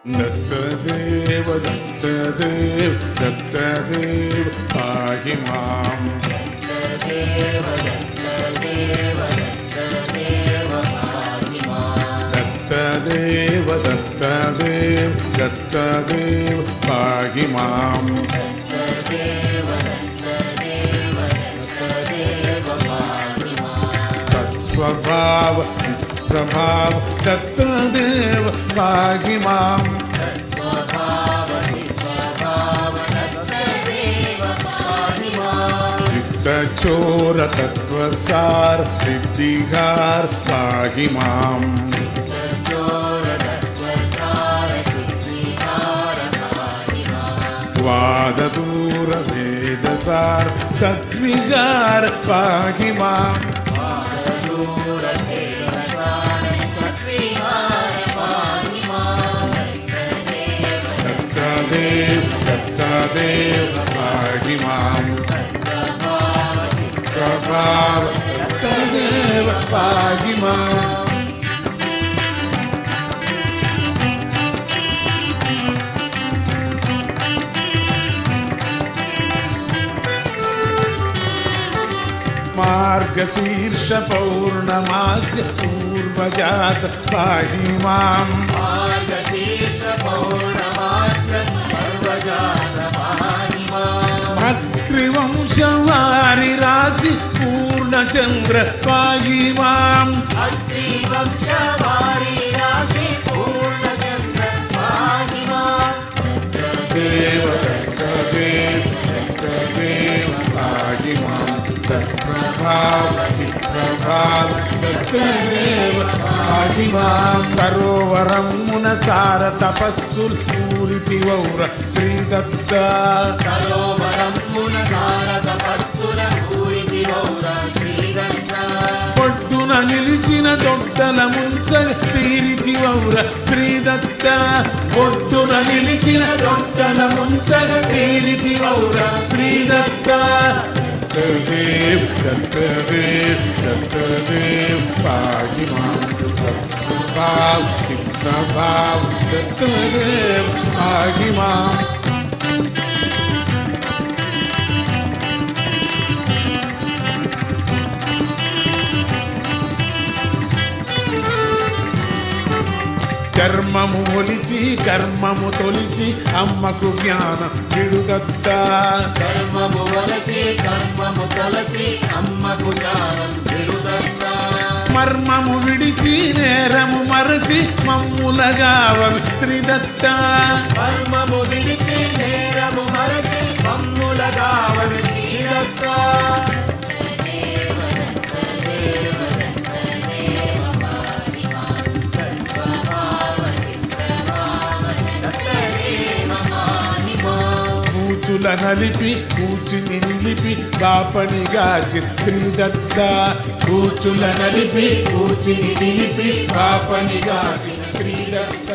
दत्तदेव दत्तदेव दत्तदेव पाहि मां दत्तदेव दत्तदेव दत्तदेव पाहि मां दत्तदेव दत्तदेव दत्तदेव पाहि मां दत्तदेव दत्तदेव दत्तदेव पाहि मां तत्स्वभाव चित्प्रभाव दत्तदेव पाहि मां तत्स्वभाव चित्प्रभाव दत्तदेव पाहि मां चित्तचोर तत्त्वसार सिद्धिहार पाहि मां चित्तचोर तत्त्वसार सिद्धिहार पाहि मां वाददूर वेदसार सद्विहार पाहि मां वाददूर भेदसार सद्विहार पाहि मां दत्तदेव दत्तदेव दत्तदेव पाहि मां तत्स्वभाव प्रभाव दत्तदेव पाहि मां मार्गशीर्ष पौर्णमास्य पूर्वजात पाहि मां मार्गशीर्ष पौर्णमास्य पर्वजात पाहि मां मातृवंशवारि राशि पूर्णचन्द्र पाहि मां अग्निवंशवारि राशि पूर्णचन्द्र पाहि मां देव दत्तदेव दत्तदेव पाहि मां सत्प्रभाव चित्प्रभाव दत्तदेव पाहि मां सरोवरं मुनसार तपस्सुल पूरिति वौर श्रीदत्त सरोवरं मुनसार तपस्सुर पूरिति वौर श्रीदत्त పొట్టున నిలిచిన దొడ్డల ముంచగ తీరితి వౌర శ్రీదత్త పొట్టున నిలిచిన దొడ్డల ముంచగ తీరితి వౌర శ్రీదత్త దత్తదేవ్ దత్తదేవ్ దత్తదేవ్ పాहि మాం సత్ప్రభావ చిత్ప్రభావ దత్తదేవ్ పాहि మాం కర్మము ఒలిచి కర్మము తొలిచి అమ్మకు జ్ఞానం విడుదత్త కర్మము వలచి కర్మము తొలచి అమ్మకు జ్ఞానం విడుదత్త మర్మము విడిచి నేరము మరచి మమ్ములగావవి శ్రీదత్త కర్మము విడిచి నేరము మరచి మమ్ములగావవి శ్రీదత్త కూచుల నలిపి కూచిని నిలిపి పాపనిగాచి శ్రీదత్త కూచుల నలిపి కూచిని నిలిపి పాపనిగాచి శ్రీదత్త